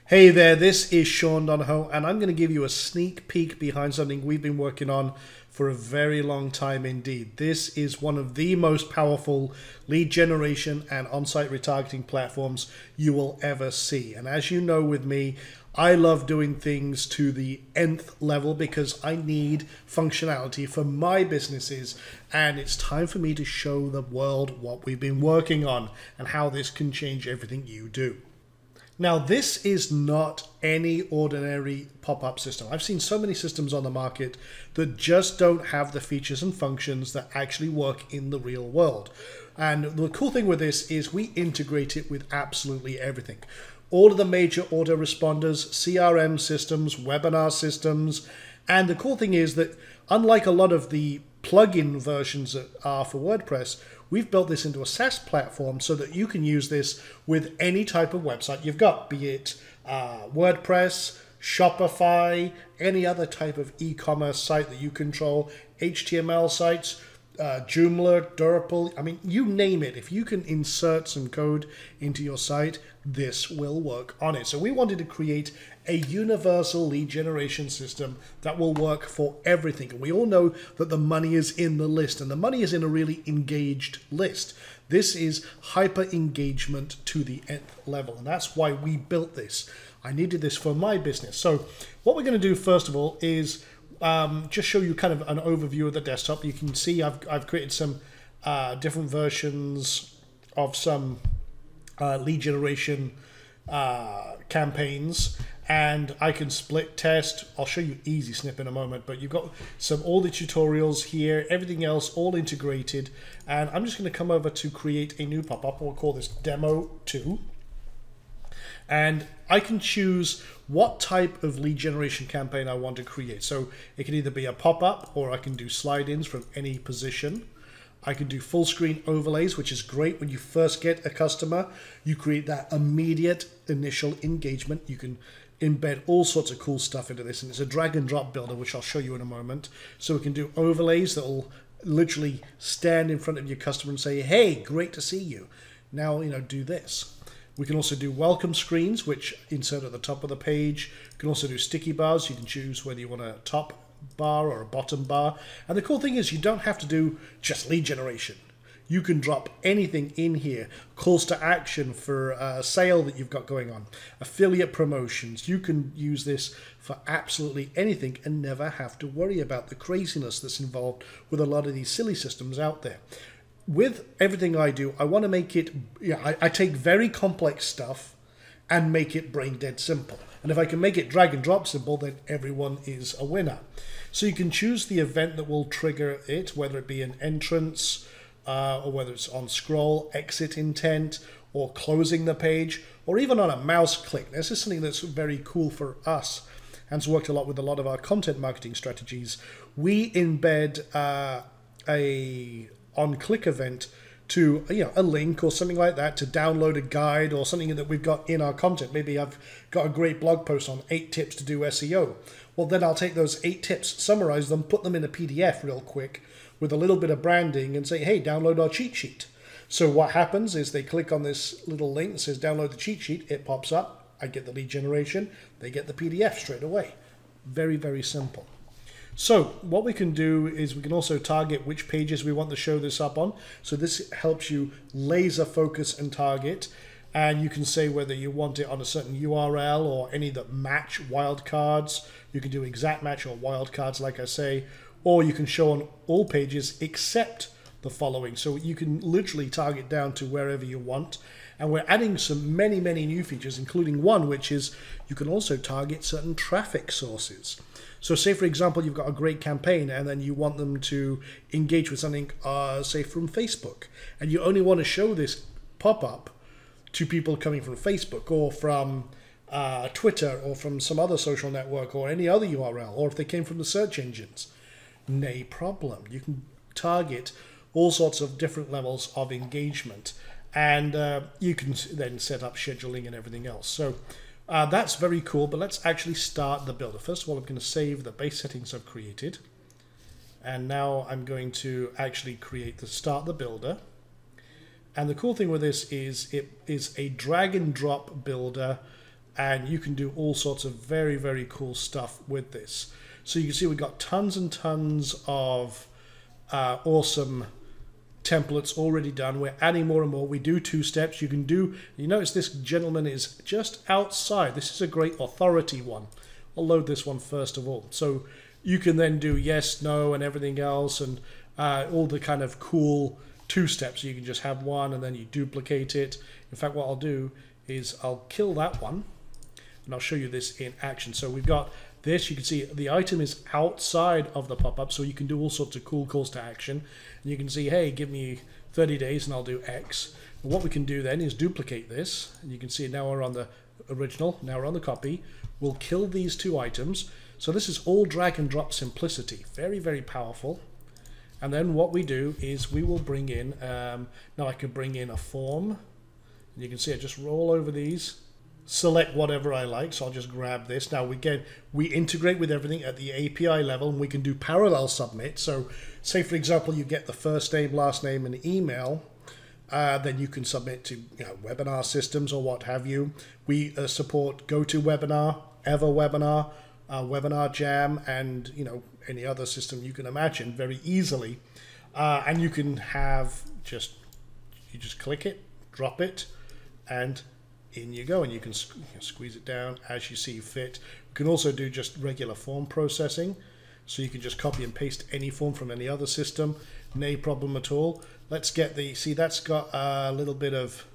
Hey there, this is Sean Donahoe, and I'm going to give you a sneak peek behind something we've been working on for a very long time indeed. This is one of the most powerful lead generation and on-site retargeting platforms you will ever see. And as you know with me, I love doing things to the nth level because I need functionality for my businesses, and it's time for me to show the world what we've been working on and how this can change everything you do. Now, this is not any ordinary pop-up system. I've seen so many systems on the market that just don't have the features and functions that actually work in the real world. And the cool thing with this is we integrate it with absolutely everything. All of the major autoresponders, CRM systems, webinar systems. And the cool thing is that unlike a lot of the plugin versions that are for WordPress, we've built this into a SaaS platform so that you can use this with any type of website you've got, be it WordPress, Shopify, any other type of e-commerce site that you control, HTML sites, Joomla, Drupal, I mean, you name it. If you can insert some code into your site, this will work on it. So we wanted to create a universal lead generation system that will work for everything. And we all know that the money is in the list, and the money is in a really engaged list. This is hyper engagement to the nth level, and that's why we built this. I needed this for my business. So what we're going to do first of all is just show you kind of an overview of the desktop. You can see I've created some different versions of some lead generation campaigns, and I can split test. I'll show you easy snip in a moment, but you've got all the tutorials here, everything else all integrated. And I'm just going to come over to create a new pop-up. We'll call this demo 2. And I can choose what type of lead generation campaign I want to create. So it can either be a pop-up, or I can do slide-ins from any position. I can do full screen overlays, which is great when you first get a customer. You create that immediate initial engagement. You can embed all sorts of cool stuff into this, and it's a drag and drop builder, which I'll show you in a moment. So we can do overlays that will literally stand in front of your customer and say, hey, great to see you. Now, do this. We can also do welcome screens, which insert at the top of the page. You can also do sticky bars. You can choose whether you want a top bar or a bottom bar. And the cool thing is you don't have to do just lead generation. You can drop anything in here. Calls to action for a sale that you've got going on. Affiliate promotions. You can use this for absolutely anything and never have to worry about the craziness that's involved with a lot of these silly systems out there. With everything I do, I want to make it, I take very complex stuff and make it brain dead simple. And if I can make it drag and drop simple, then everyone is a winner. So you can choose the event that will trigger it, whether it be an entrance, or whether it's on scroll, exit intent, or closing the page, or even on a mouse click. This is something that's very cool for us, and it's worked a lot with a lot of our content marketing strategies. We embed a on-click event to a link or something like that to download a guide or something that we've got in our content. Maybe I've got a great blog post on 8 tips to do SEO. Well, then I'll take those 8 tips, summarize them, put them in a PDF real quick with a little bit of branding and say, hey, download our cheat sheet. So what happens is they click on this little link that says download the cheat sheet. It pops up. I get the lead generation. They get the PDF straight away. Very, very simple. So what we can do is we can also target which pages we want to show this up on. So this helps you laser focus and target. And you can say whether you want it on a certain URL or any that match wildcards. You can do exact match or wildcards, like I say, or you can show on all pages except the following. So you can literally target down to wherever you want. And we're adding many new features, including one, which is you can also target certain traffic sources. So say, for example, you've got a great campaign and then you want them to engage with something, say, from Facebook. And you only want to show this pop-up to people coming from Facebook or from Twitter or from some other social network or any other URL, or if they came from the search engines. No problem. You can target all sorts of different levels of engagement. And you can then set up scheduling and everything else. So that's very cool, but let's actually start the builder. First of all, I'm going to save the base settings I've created. And now I'm going to actually start the builder. And the cool thing with this is it is a drag and drop builder and you can do all sorts of very, very cool stuff with this. So you can see we've got tons and tons of awesome templates already done. We're adding more and more. We do 2 steps. You notice this gentleman is just outside. This is a great authority one. I'll load this one first of all. So you can then do yes, no, and everything else, and all the kind of cool 2 steps. You can just have one and then you duplicate it. In fact, what I'll do is I'll kill that one and I'll show you this in action. So we've got this. You can see the item is outside of the pop-up, so you can do all sorts of cool calls to action. And you can see, hey, give me 30 days and I'll do X. And what we can do then is duplicate this. And you can see now we're on the original, now we're on the copy. We'll kill these 2 items. So this is all drag and drop simplicity. Very, very powerful. And then what we do is we will bring in, now I can bring in a form. And you can see I just roll over these, select whatever I like. So I'll just grab this. Now we integrate with everything at the API level, and we can do parallel submit. So say, for example, you get the first name, last name, and email. Then you can submit to webinar systems or what have you. We support GoToWebinar, EverWebinar, Webinar Jam, and any other system you can imagine very easily. And you can have you just click it, drop it, and in you go. And you can squeeze it down as you see fit. You can also do just regular form processing. So you can just copy and paste any form from any other system. No problem at all. Let's get see that's got a little bit of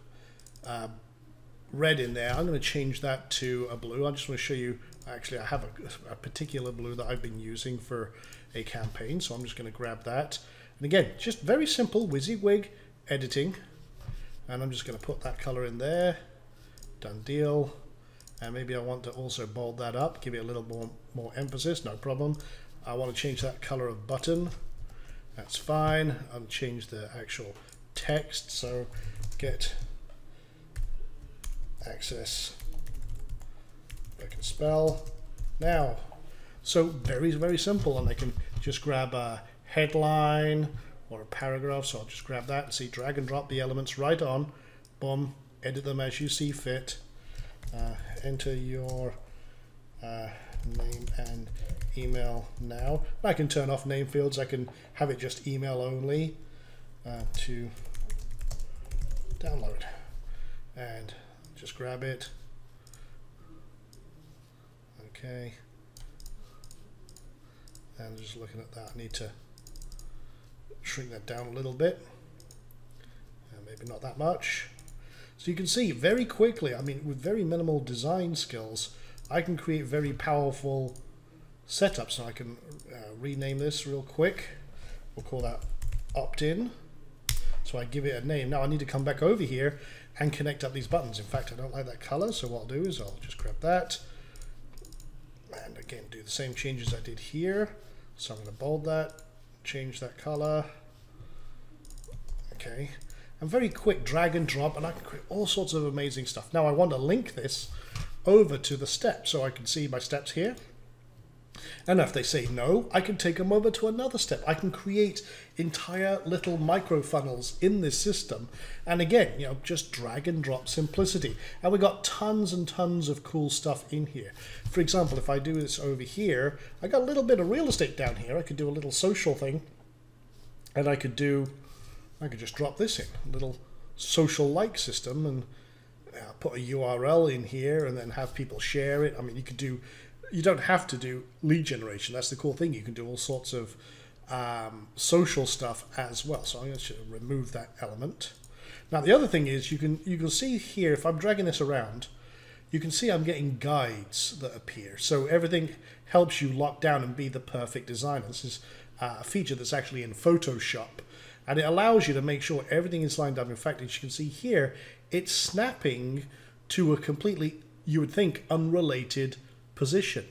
red in there. I'm going to change that to a blue. I just want to show you, actually I have a particular blue that I've been using for a campaign. So I'm just going to grab that. And again, just very simple WYSIWYG editing. And I'm just going to put that color in there. Done deal. And maybe I want to also bold that up, give it a little more emphasis, no problem. I want to change that color of button. That's fine. I'll change the actual text. So get access, I can spell now. So very, very simple. And I can just grab a headline or a paragraph. So I'll just grab that and see, drag and drop the elements right on. Boom. Edit them as you see fit. Enter your name and email now. I can turn off name fields. I can have it just email only to download, and just grab it. Okay, and just looking at that, I need to shrink that down a little bit, maybe not that much. So you can see very quickly, I mean, with very minimal design skills, I can create very powerful setups. So I can rename this real quick. We'll call that opt-in. So I give it a name. Now I need to come back over here and connect up these buttons. In fact, I don't like that color, so what I'll do is I'll just grab that. And again, do the same changes I did here. So I'm going to bold that, change that color. Okay. And very quick drag and drop, and I can create all sorts of amazing stuff. Now I want to link this over to the steps, so I can see my steps here. And if they say no, I can take them over to another step. I can create entire little micro funnels in this system. And again, just drag and drop simplicity. And we've got tons and tons of cool stuff in here. For example, if I do this over here, I got a little bit of real estate down here. I could do a little social thing, and I could just drop this in, a little social-like system, and put a URL in here and then have people share it. I mean, you don't have to do lead generation. That's the cool thing. You can do all sorts of social stuff as well. So I'm going to remove that element. Now, the other thing is you can see here, if I'm dragging this around, you can see I'm getting guides that appear. So everything helps you lock down and be the perfect designer. This is a feature that's actually in Photoshop. And it allows you to make sure everything is lined up. In fact, as you can see here, it's snapping to a completely, you would think, unrelated position.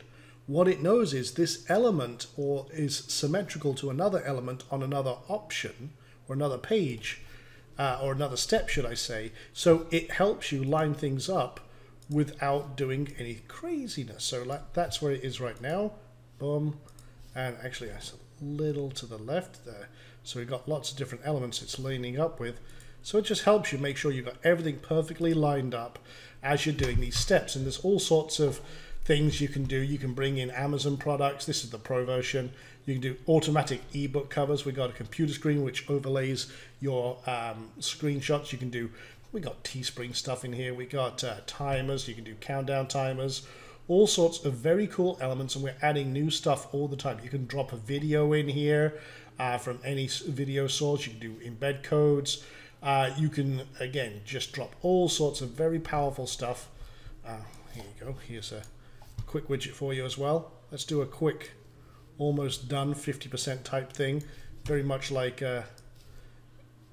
What it knows is this element is symmetrical to another element on another option or another page or another step, should I say. So it helps you line things up without doing any craziness. So that's where it is right now. Boom. And actually, that's a little to the left there. So we've got lots of different elements it's lining up with. So it just helps you make sure you've got everything perfectly lined up as you're doing these steps. And there's all sorts of things you can do. You can bring in Amazon products. This is the Pro version. You can do automatic ebook covers. We got a computer screen which overlays your screenshots. You can do, we got Teespring stuff in here. We got timers. You can do countdown timers. All sorts of very cool elements, and we're adding new stuff all the time. You can drop a video in here from any video source. You can do embed codes. You can, again, just drop all sorts of very powerful stuff. Here you go. Here's a quick widget for you as well. Let's do a quick, almost done 50% type thing. Very much like,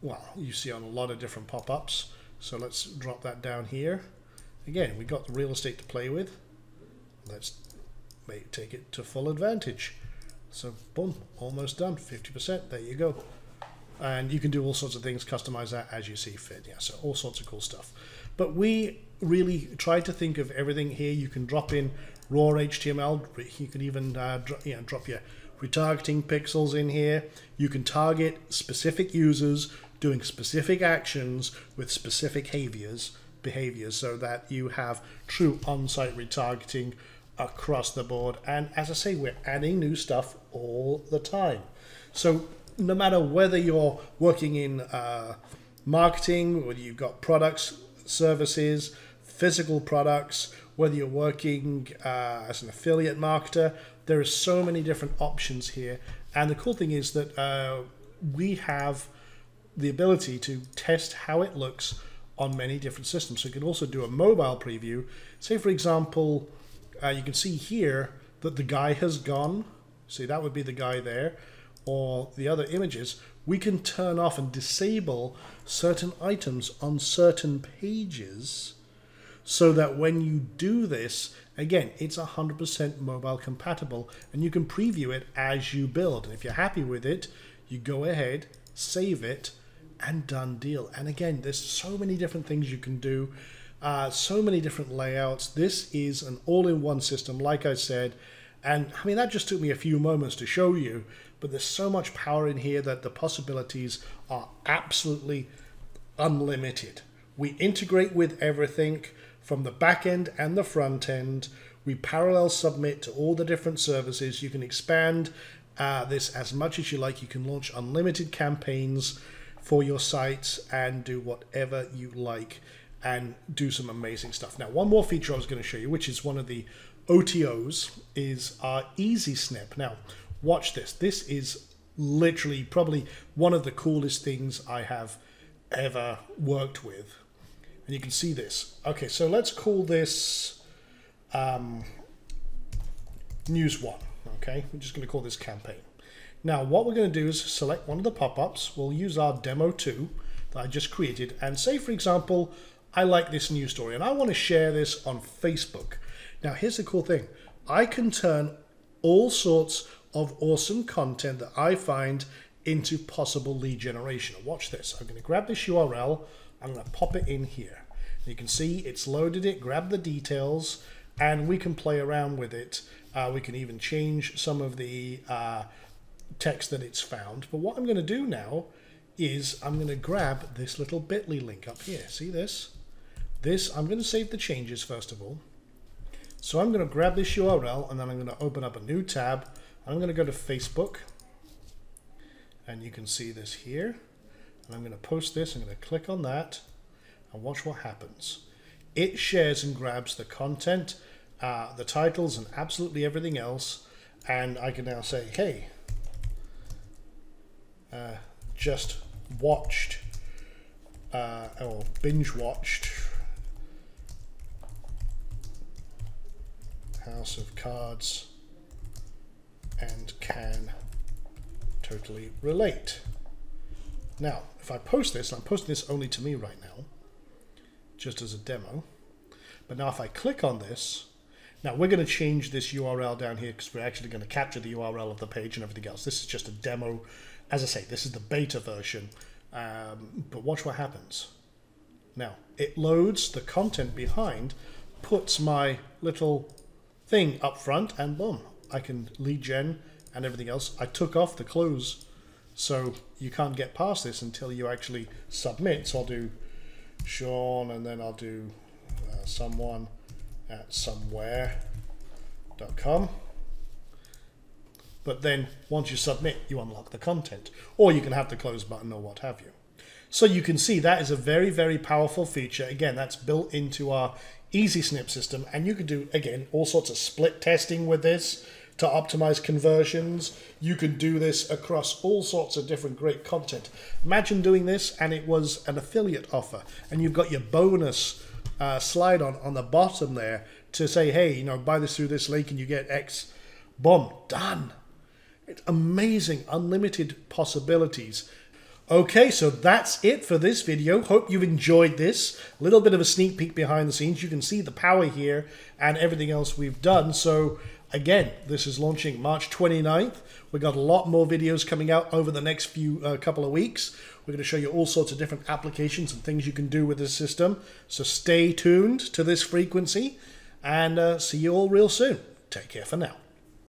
well, you see on a lot of different pop-ups. So let's drop that down here. Again, we got the real estate to play with. Let's take it to full advantage. So boom, almost done, 50%. There you go. And you can do all sorts of things, customize that as you see fit. Yeah, so all sorts of cool stuff. But we really try to think of everything here. You can drop in raw HTML. You can even drop your retargeting pixels in here. You can target specific users doing specific actions with specific behaviors so that you have true on-site retargeting across the board. And as I say, we're adding new stuff all the time. So no matter whether you're working in marketing, whether you've got products, services, physical products, whether you're working as an affiliate marketer, there are so many different options here. And the cool thing is that we have the ability to test how it looks on many different systems. So you can also do a mobile preview. Say, for example, you can see here that the guy has gone. See, that would be the guy there. Or the other images, we can turn off and disable certain items on certain pages so that when you do this, again, it's 100% mobile compatible, and you can preview it as you build. And if you're happy with it, you go ahead, save it, and done deal. And again, there's so many different things you can do, so many different layouts. This is an all-in-one system, like I said. And I mean, that just took me a few moments to show you, but there's so much power in here that the possibilities are absolutely unlimited. We integrate with everything from the back end and the front end. We parallel submit to all the different services. You can expand this as much as you like. You can launch unlimited campaigns for your sites and do whatever you like and do some amazing stuff. Now, one more feature I was going to show you, which is one of the OTOs, is our Easy Snip. Now, watch this. This is literally probably one of the coolest things I have ever worked with. And you can see this. Okay, so let's call this News 1. Okay, we're just going to call this campaign. Now, what we're going to do is select one of the pop-ups. We'll use our demo 2 that I just created. And say, for example, I like this news story and I want to share this on Facebook. Now, here's the cool thing. I can turn all sorts of awesome content that I find into possible lead generation. Watch this. I'm going to grab this URL. I'm going to pop it in here. You can see it's loaded it, grab the details, and we can play around with it. We can even change some of the text that it's found. But what I'm going to do now is I'm going to grab this little bit.ly link up here. See this? I'm going to save the changes first of all. So I'm going to grab this URL and then I'm going to open up a new tab. I'm going to go to Facebook, and you can see this here. And I'm going to post this. I'm going to click on that and watch what happens. It shares and grabs the content, the titles, and absolutely everything else. And I can now say, hey, just watched or binge watched House of Cards and can totally relate. Now, if I post this, I'm posting this only to me right now, just as a demo. But now if I click on this, now we're going to change this URL down here because we're actually going to capture the URL of the page and everything else. This is just a demo. As I say, this is the beta version. But watch what happens. Now, it loads the content behind, puts my little thing up front, and boom, I can lead gen and everything else. I took off the close So you can't get past this until you actually submit. So I'll do Sean, and then I'll do someone at somewhere.com. But then once you submit, you unlock the content, or you can have the close button or what have you. So you can see that is a very, very powerful feature. Again, that's built into our Easy Snip system, and you can do, again, all sorts of split testing with this to optimize conversions. You can do this across all sorts of different great content. Imagine doing this and it was an affiliate offer, and you've got your bonus slide on the bottom there to say, hey, you know, buy this through this link and you get X. Boom, done. It's amazing, unlimited possibilities. Okay, so that's it for this video. Hope you've enjoyed this. A little bit of a sneak peek behind the scenes. You can see the power here and everything else we've done. So again, this is launching March 29th. We've got a lot more videos coming out over the next couple of weeks. We're going to show you all sorts of different applications and things you can do with this system. So stay tuned to this frequency, and see you all real soon. Take care for now.